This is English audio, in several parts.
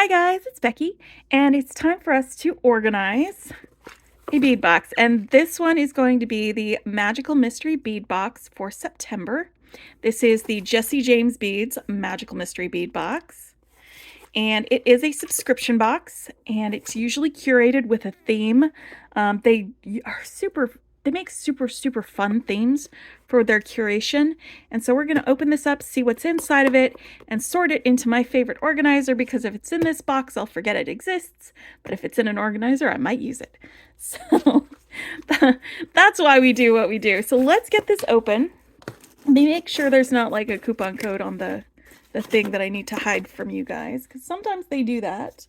Hi guys, it's Becky, and it's time for us to organize a bead box. And this one is going to be the Magical Mystery Bead Box for September. This is the Jesse James Beads Magical Mystery Bead Box. And it is a subscription box, and it's usually curated with a theme. They make super fun themes for their curation. And so we're going to open this up, see what's inside of it, and sort it into my favorite organizer, because if it's in this box, I'll forget it exists. But if it's in an organizer, I might use it. So that's why we do what we do. So let's get this open. Make sure there's not like a coupon code on the thing that I need to hide from you guys, because sometimes they do that.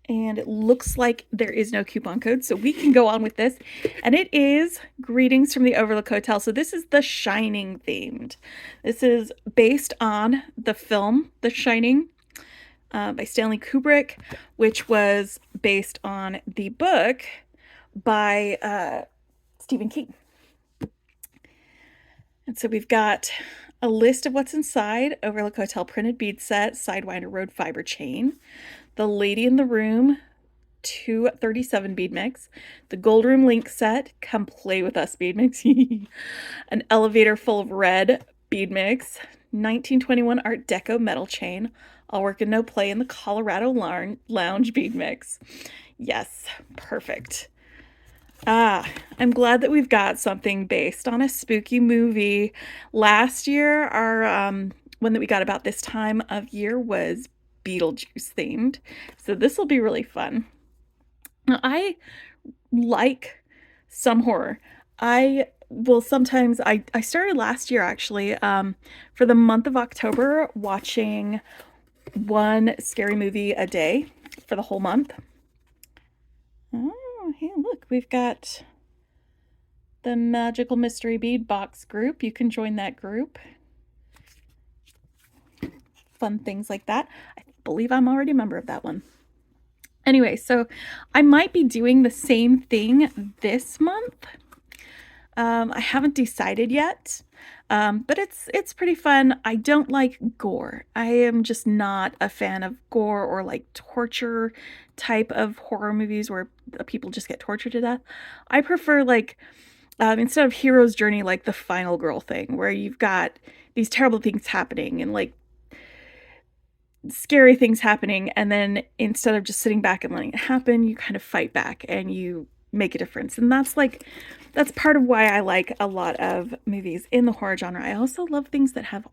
And it looks like there is no coupon code, so we can go on with this. And it is Greetings from the Overlook Hotel. So this is The Shining themed. This is based on the film The Shining by Stanley Kubrick, which was based on the book by Stephen King. And so we've got a list of what's inside: Overlook Hotel printed bead set, Sidewinder road fiber chain, the Lady in the Room 237 bead mix, the Gold Room link set, Come Play With Us bead mix, an elevator full of red bead mix, 1921 Art Deco metal chain, All Work and No Play in the Colorado Lounge bead mix. Yes, perfect. I'm glad that we've got something based on a spooky movie. Last year, our one that we got about this time of year was Beetlejuice themed. So this will be really fun. Now, I like some horror. I started last year actually, for the month of October, watching one scary movie a day for the whole month. Oh, hey, look, we've got the Magical Mystery Bead Box group. You can join that group. Fun things like that. I believe I'm already a member of that one. Anyway, so I might be doing the same thing this month. I haven't decided yet, but it's pretty fun. I don't like gore. I am just not a fan of gore or like torture type of horror movies where people just get tortured to death. I prefer like instead of hero's journey, like the Final Girl thing, where you've got these terrible things happening and like scary things happening, and then instead of just sitting back and letting it happen, you kind of fight back and you make a difference. And that's part of why I like a lot of movies in the horror genre. I also love things that have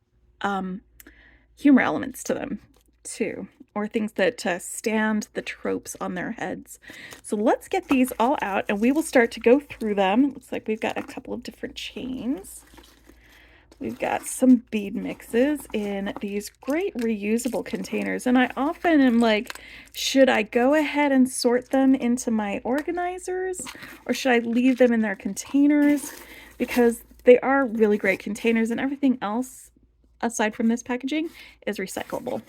humor elements to them too, or things that stand the tropes on their heads. So let's get these all out and we will start to go through them. Looks like we've got a couple of different chains. We've got some bead mixes in these great reusable containers. And I often am like, should I go ahead and sort them into my organizers, or should I leave them in their containers? Because they are really great containers, and everything else aside from this packaging is recyclable.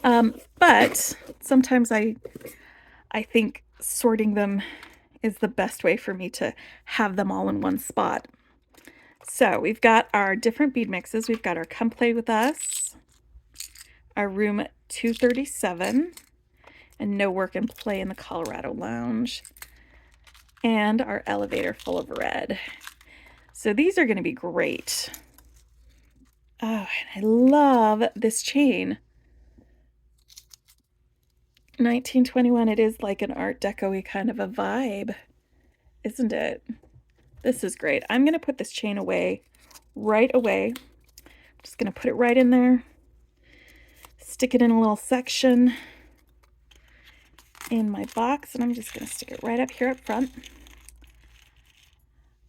But sometimes I think sorting them is the best way for me to have them all in one spot. So we've got our different bead mixes. We've got our Come Play With Us, our Room 237, and No Work and Play in the Colorado Lounge, and our Elevator Full of Red. So these are going to be great. Oh, and I love this chain. 1921, it is like an Art Deco-y kind of a vibe, isn't it? This is great. I'm going to put this chain away right away. I'm just going to put it right in there, stick it in a little section in my box, and I'm just going to stick it right up here up front.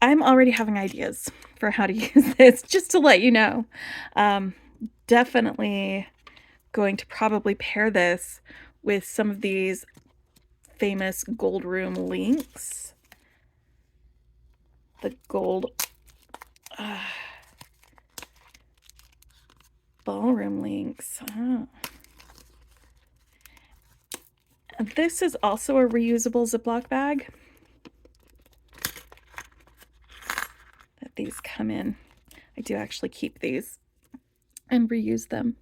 I'm already having ideas for how to use this, just to let you know. Definitely going to probably pair this with some of these famous Gold Room links. The gold ballroom links. Oh. And this is also a reusable Ziploc bag that these come in. I do actually keep these and reuse them.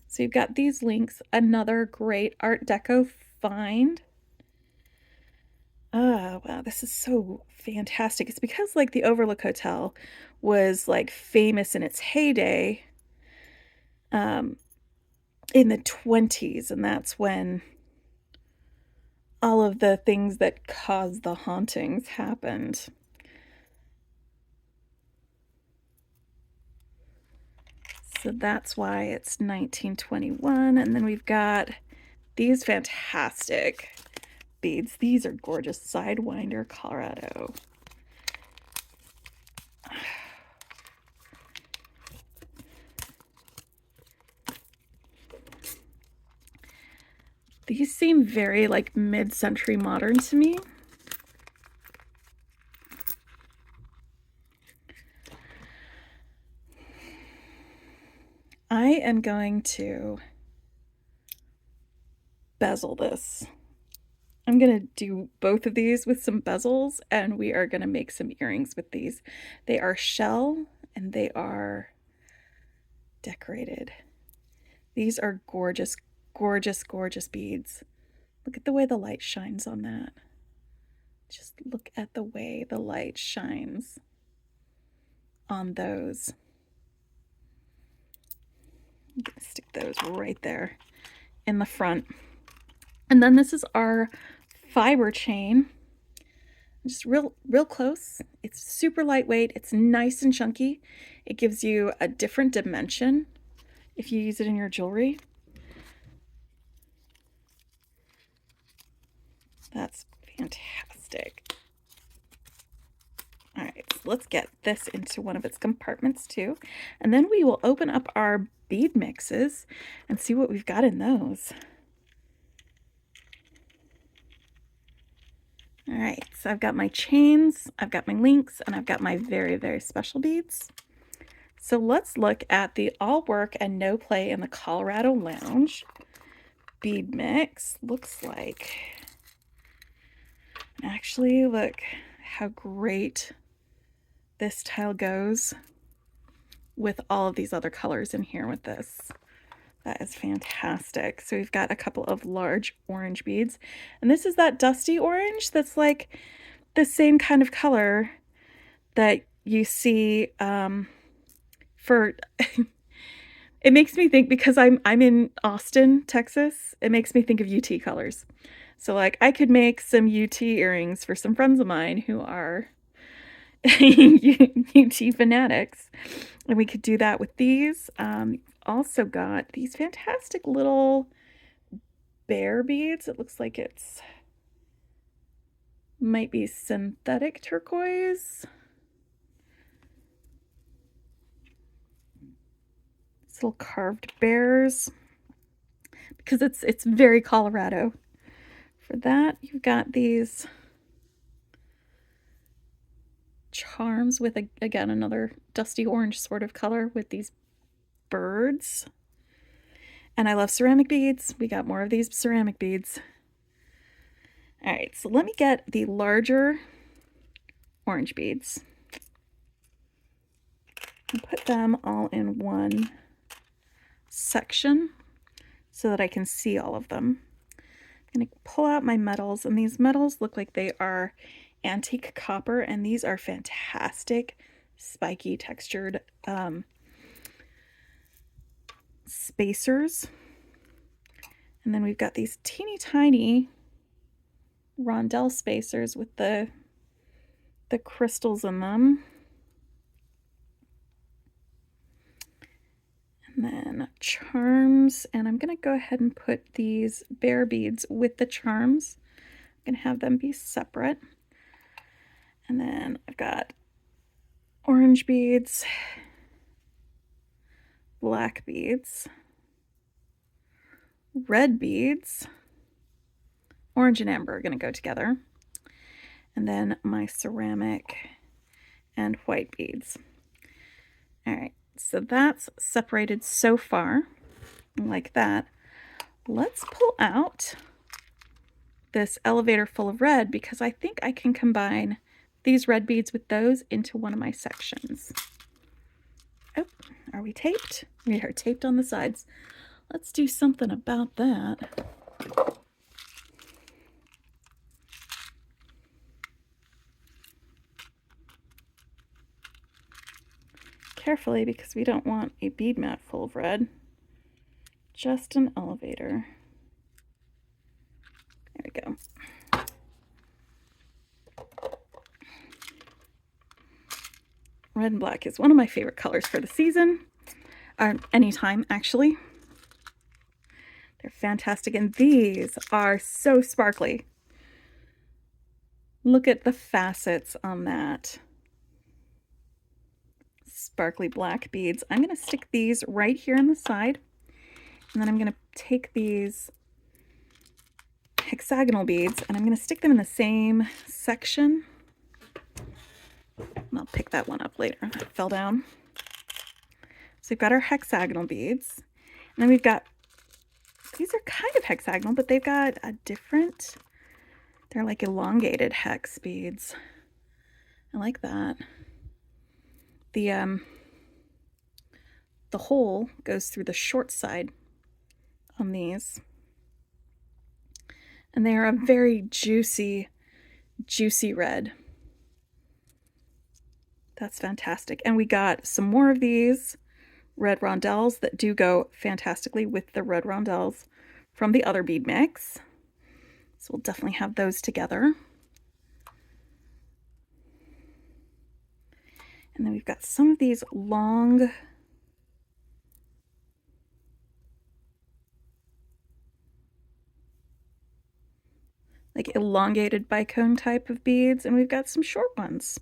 So you've got these links, another great Art Deco find. Oh, wow, this is so fantastic. It's because like the Overlook Hotel was like famous in its heyday in the 20s, and that's when all of the things that caused the hauntings happened. So that's why it's 1921. And then we've got these fantastic beads. These are gorgeous. Sidewinder, Colorado. These seem very like mid-century modern to me. I am going to bezel this. I'm going to do both of these with some bezels, and we are going to make some earrings with these. They are shell and they are decorated. These are gorgeous, gorgeous, gorgeous beads. Look at the way the light shines on that. Just look at the way the light shines on those. I'm going to stick those right there in the front. And then this is our fiber chain. Just real close. It's super lightweight. It's nice and chunky. It gives you a different dimension if you use it in your jewelry. That's fantastic. All right, so let's get this into one of its compartments too. And then we will open up our bead mixes and see what we've got in those. All right, so I've got my chains, I've got my links, and I've got my very, very special beads. So let's look at the All Work and No Play in the Colorado Lounge bead mix. Looks like, actually, look how great this tile goes with all of these other colors in here with this. That is fantastic. So we've got a couple of large orange beads, and this is that dusty orange that's like the same kind of color that you see for it makes me think, because I'm in Austin, Texas, it makes me think of UT colors. So like I could make some UT earrings for some friends of mine who are UT fanatics, and we could do that with these. Also got these fantastic little bear beads. It looks like it's might be synthetic turquoise. These little carved bears, because it's very Colorado. For that, you've got these charms with, again, another dusty orange sort of color with these birds. And I love ceramic beads. We got more of these ceramic beads. All right, so let me get the larger orange beads and put them all in one section so that I can see all of them. I'm going to pull out my metals, and these metals look like they are antique copper, and these are fantastic spiky textured spacers. And then we've got these teeny tiny rondelle spacers with the crystals in them. And then charms, and I'm going to go ahead and put these bear beads with the charms. I'm going to have them be separate. And then I've got orange beads, black beads, red beads, orange and amber are going to go together, and then my ceramic and white beads. All right, so that's separated so far, like that. Let's pull out this elevator full of red, because I think I can combine these red beads with those into one of my sections. Oh, are we taped? We are taped on the sides. let's do something about that. Carefully, because we don't want a bead mat full of red. Just an elevator. There we go. Red and black is one of my favorite colors for the season, or anytime actually. They're fantastic, and these are so sparkly. Look at the facets on that. Sparkly black beads. I'm going to stick these right here on the side, and then I'm going to take these hexagonal beads and I'm going to stick them in the same section. And I'll pick that one up later. That fell down. So we've got our hexagonal beads, and then we've got, these are kind of hexagonal, but they've got a different, they're like elongated hex beads. I like that. The hole goes through the short side on these, and they are a very juicy red. That's fantastic. And we got some more of these red rondelles that do go fantastically with the red rondelles from the other bead mix. So we'll definitely have those together. And then we've got some of these long, like elongated bicone type of beads, and we've got some short ones.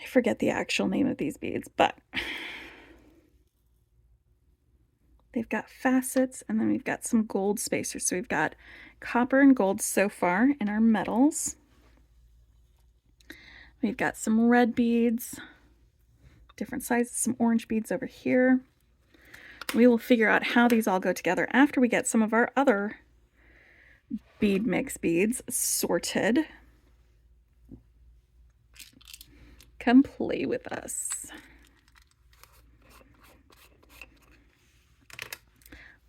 I forget the actual name of these beads, but they've got facets, and then we've got some gold spacers. So we've got copper and gold so far in our metals. We've got some red beads, different sizes, some orange beads over here. We will figure out how these all go together after we get some of our other bead mix beads sorted. Come play with us.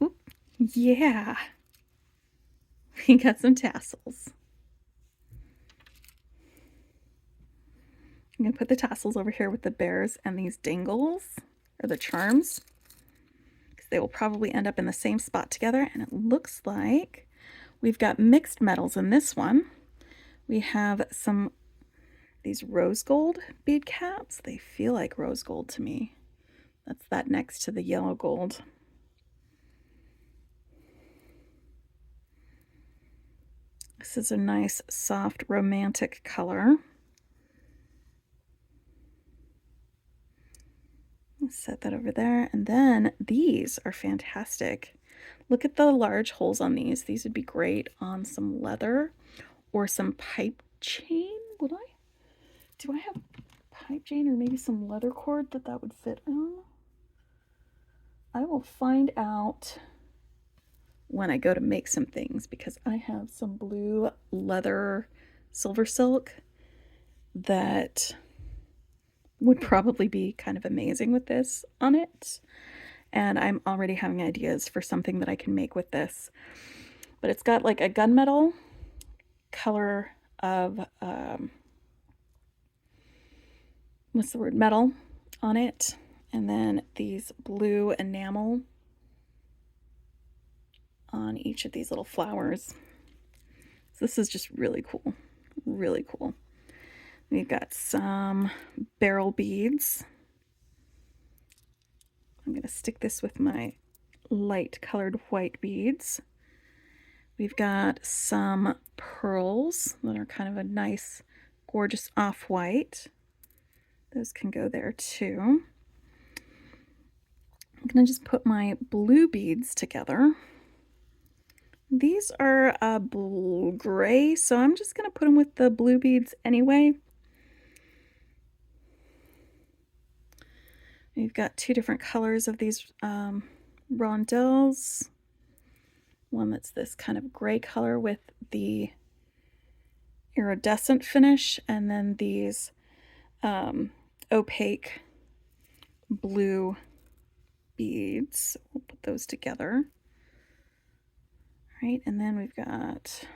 Oop, yeah. We got some tassels. I'm going to put the tassels over here with the bears and these dangles, or the charms, because they will probably end up in the same spot together. And it looks like we've got mixed metals in this one. We have some these rose gold bead caps. They feel like rose gold to me. That's that next to the yellow gold. This is a nice, soft, romantic color. Let's set that over there. And then these are fantastic. Look at the large holes on these. These would be great on some leather or some pipe chain. Do I have pipe chain or maybe some leather cord that would fit on? I will find out when I go to make some things, because I have some blue leather silver silk that would probably be kind of amazing with this on it. And I'm already having ideas for something that I can make with this. But it's got like a gunmetal color of, what's the word, metal on it. And then these blue enamel on each of these little flowers. So this is just really cool, really cool. We've got some barrel beads. I'm going to stick this with my light colored white beads. We've got some pearls that are kind of a nice, gorgeous off-white. Those can go there too. I'm going to just put my blue beads together. These are blue gray, so I'm just going to put them with the blue beads anyway. We've got two different colors of these rondelles. One that's this kind of gray color with the iridescent finish, and then these opaque blue beads. We'll put those together. All right, and then we've got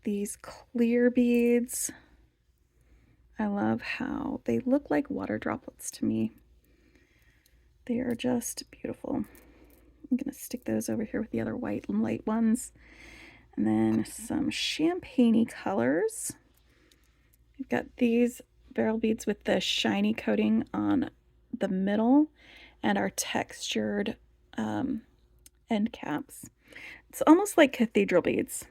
these clear beads. I love how they look like water droplets to me. They are just beautiful. I'm going to stick those over here with the other white and light ones. And then some champagne-y colors. We've got these barrel beads with the shiny coating on the middle and our textured end caps. It's almost like cathedral beads.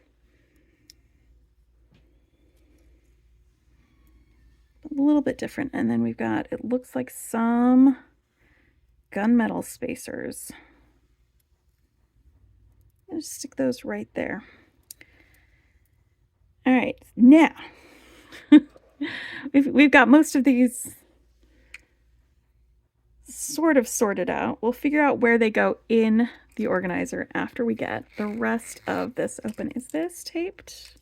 A little bit different. And then we've got, it looks like some gunmetal spacers. I'll just stick those right there. All right, now we've got most of these sort of sorted out. We'll figure out where they go in the organizer after we get the rest of this open. Is this taped?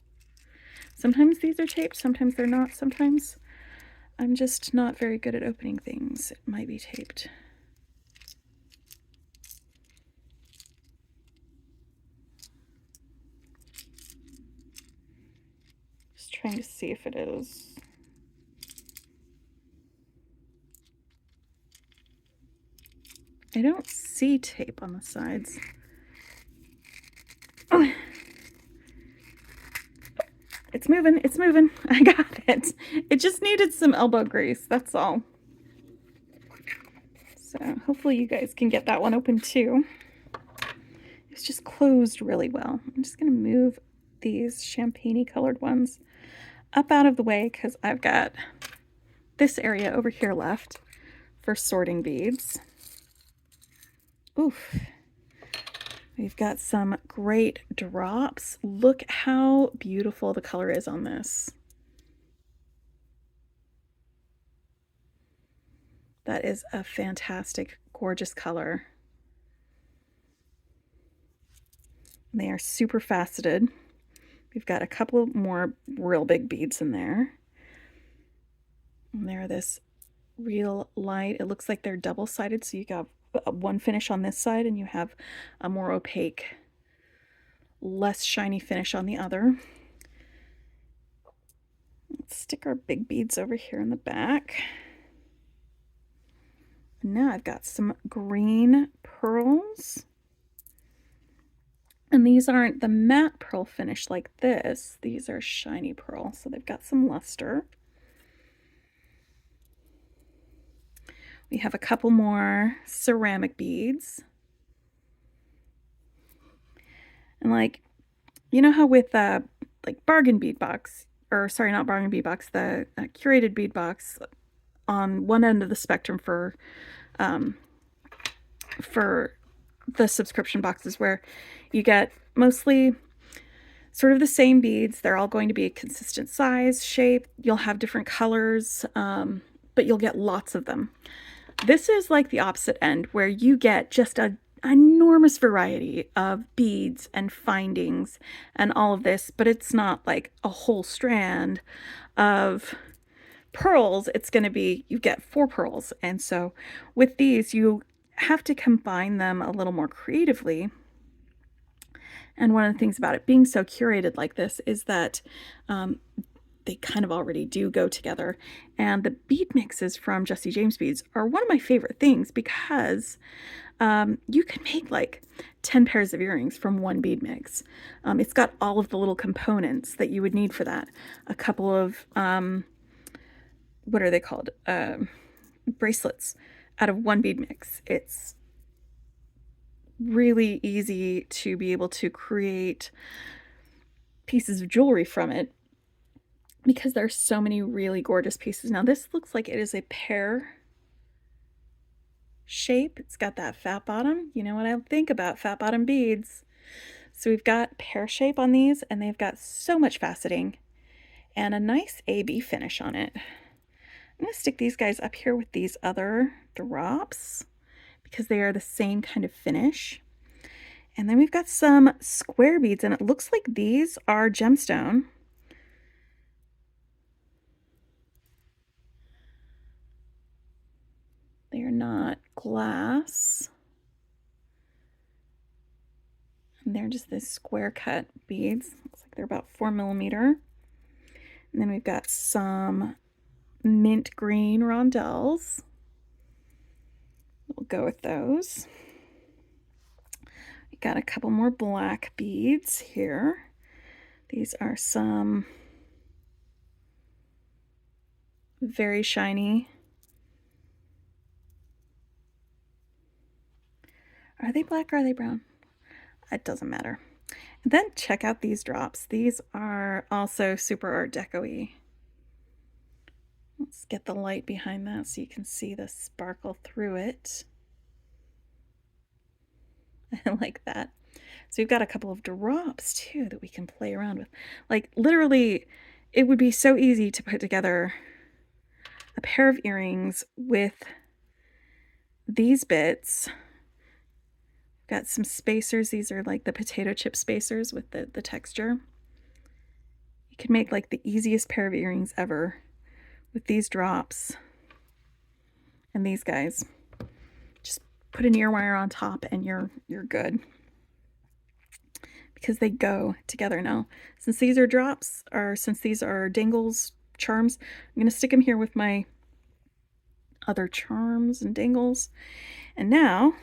Sometimes these are taped, sometimes they're not. Sometimes I'm just not very good at opening things. It might be taped. Just trying to see if it is. I don't see tape on the sides. Oh. It's moving, it's moving. I got it. It just needed some elbow grease, that's all. So hopefully you guys can get that one open too. It's just closed really well. I'm just gonna move these champagne-y colored ones up out of the way because I've got this area over here left for sorting beads. Oof. We've got some great drops. Look how beautiful the color is on this. That is a fantastic, gorgeous color. They are super faceted. We've got a couple more real big beads in there. And they're this real light. It looks like they're double-sided, so you got one finish on this side and you have a more opaque, less shiny finish on the other. Let's stick our big beads over here in the back. And now I've got some green pearls. And these aren't the matte pearl finish like this. These are shiny pearl, so they've got some luster. We have a couple more ceramic beads. And like, you know how with like bargain bead box, or sorry, not bargain bead box, the curated bead box on one end of the spectrum for the subscription boxes where you get mostly sort of the same beads. They're all going to be a consistent size, shape. You'll have different colors, but you'll get lots of them. This is like the opposite end where you get just an enormous variety of beads and findings and all of this, but it's not like a whole strand of pearls. It's going to be, you get 4 pearls. And so with these, you have to combine them a little more creatively. And one of the things about it being so curated like this is that they kind of already do go together. And the bead mixes from Jesse James Beads are one of my favorite things because you can make like 10 pairs of earrings from one bead mix. It's got all of the little components that you would need for that. A couple of, what are they called? Bracelets out of one bead mix. It's really easy to be able to create pieces of jewelry from it because there's so many really gorgeous pieces. Now this looks like it is a pear shape. It's got that fat bottom. You know what I think about fat bottom beads. So we've got pear shape on these and they've got so much faceting and a nice AB finish on it. I'm going to stick these guys up here with these other drops because they are the same kind of finish. And then we've got some square beads and it looks like these are gemstone. They are not glass. And they're just this square cut beads. Looks like they're about 4mm. And then we've got some mint green rondelles. We'll go with those. We got a couple more black beads here. These are some very shiny. Are they black or are they brown? It doesn't matter. And then check out these drops. These are also super Art Deco-y. Let's get the light behind that so you can see the sparkle through it. I like that. So we've got a couple of drops too that we can play around with. Like literally, it would be so easy to put together a pair of earrings with these bits. Got some spacers. These are like the potato chip spacers with the texture. You can make like the easiest pair of earrings ever with these drops and these guys. Just put an ear wire on top and you're good. Because they go together now. Since these are drops, or since these are dangles, charms, I'm going to stick them here with my other charms and dangles. And now,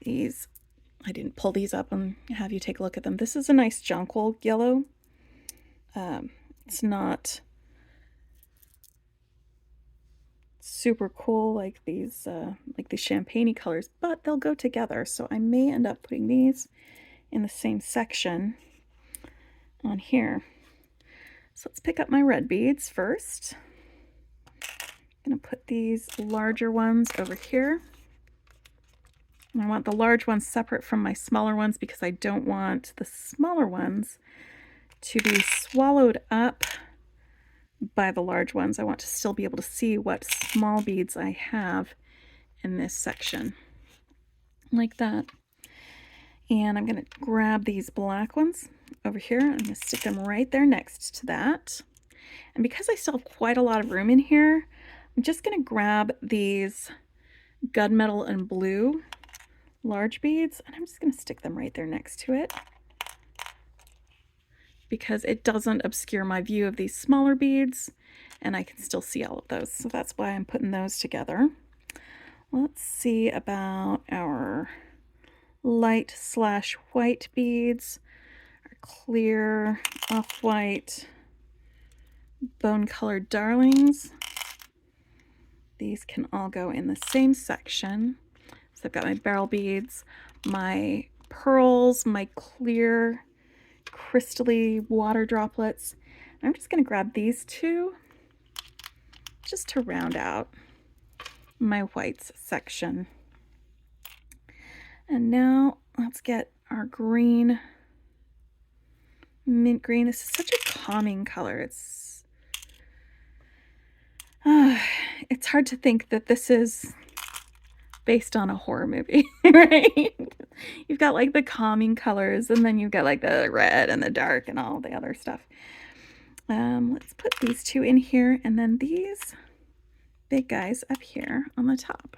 these, I didn't pull these up and have you take a look at them. This is a nice jonquil yellow. It's not super cool like these champagne-y colors, but they'll go together. So I may end up putting these in the same section on here. So let's pick up my red beads first. I'm going to put these larger ones over here. And I want the large ones separate from my smaller ones because I don't want the smaller ones to be swallowed up by the large ones. I want to still be able to see what small beads I have in this section. Like that. And I'm going to grab these black ones over here. I'm going to stick them right there next to that. And because I still have quite a lot of room in here, I'm just going to grab these gunmetal and blue large beads, and I'm just going to stick them right there next to it because it doesn't obscure my view of these smaller beads, and I can still see all of those. So that's why I'm putting those together. Let's see about our light/white beads, our clear off-white bone-colored darlings. These can all go in the same section. So I've got my beryl beads, my pearls, my clear crystally water droplets. I'm just going to grab these two just to round out my whites section. And now let's get our green, mint green. This is such a calming color. It's hard to think that this is based on a horror movie, right? You've got like the calming colors, and then you've got like the red and the dark and all the other stuff. Let's put these two in here, and then these big guys up here on the top.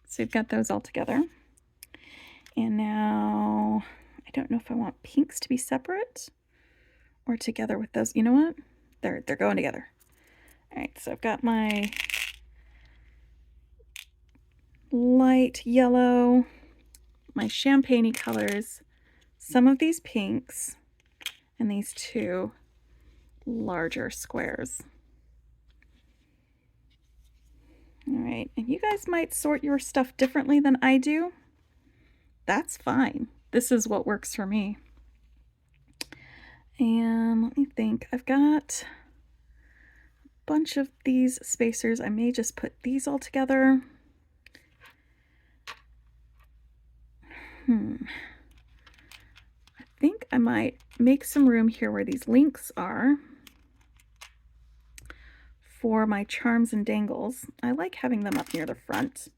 So you've got those all together. And now, I don't know if I want pinks to be separate or together with those. You know what? They're going together. All right, so I've got my light yellow, my champagne-y colors, some of these pinks, and these two larger squares. All right, and you guys might sort your stuff differently than I do. That's fine. This is what works for me. And let me think. I've got a bunch of these spacers. I may just put these all together. I think I might make some room here where these links are for my charms and dangles. I like having them up near the front.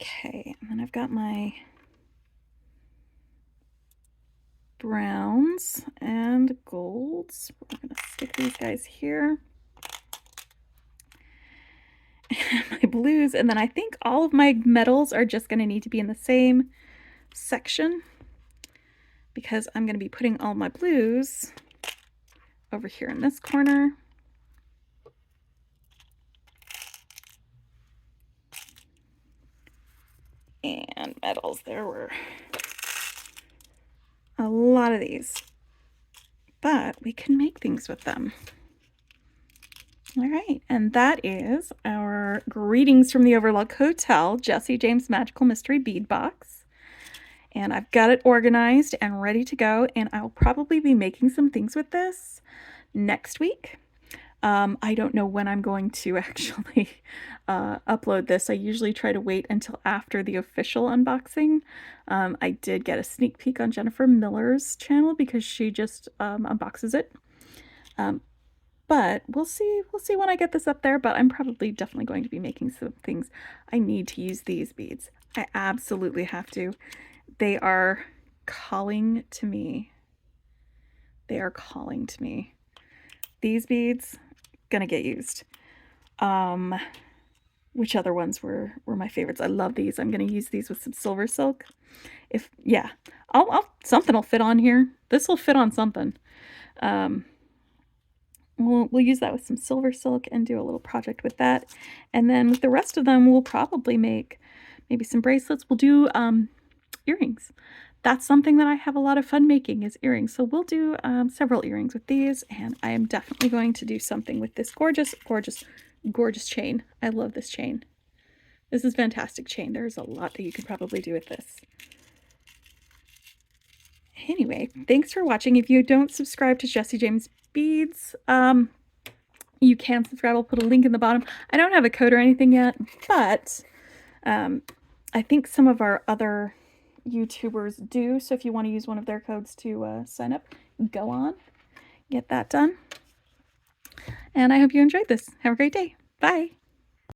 Okay, and then I've got my browns and golds. We're going to stick these guys here. And my blues, and then I think all of my metals are just going to need to be in the same section because I'm going to be putting all my blues over here in this corner. And metals, there were a lot of these, but we can make things with them. All right, and that is our Greetings from the Overlook Hotel Jesse James Magical Mystery Bead Box. And I've got it organized and ready to go, and I'll probably be making some things with this next week. I don't know when I'm going to actually upload this. I usually try to wait until after the official unboxing. I did get a sneak peek on Jennifer Miller's channel because she just unboxes it. But we'll see when I get this up there, but I'm probably definitely going to be making some things. I need to use these beads. I absolutely have to. They are calling to me. They are calling to me. These beads, gonna get used. Which other ones were my favorites? I love these. I'm gonna use these with some silver silk. Yeah, something will fit on here. This will fit on something. We'll use that with some silver silk and do a little project with that. And then with the rest of them, we'll probably make maybe some bracelets. We'll do earrings. That's something that I have a lot of fun making, is earrings. So we'll do several earrings with these, and I am definitely going to do something with this gorgeous, gorgeous, gorgeous chain. I love this chain. This is fantastic chain. There's a lot that you could probably do with this. Anyway, thanks for watching. If you don't subscribe to Jesse James Beads, you can subscribe. I'll put a link in the bottom. I don't have a code or anything yet, but I think some of our other YouTubers do. So if you want to use one of their codes to sign up, go on, get that done. And I hope you enjoyed this. Have a great day. Bye.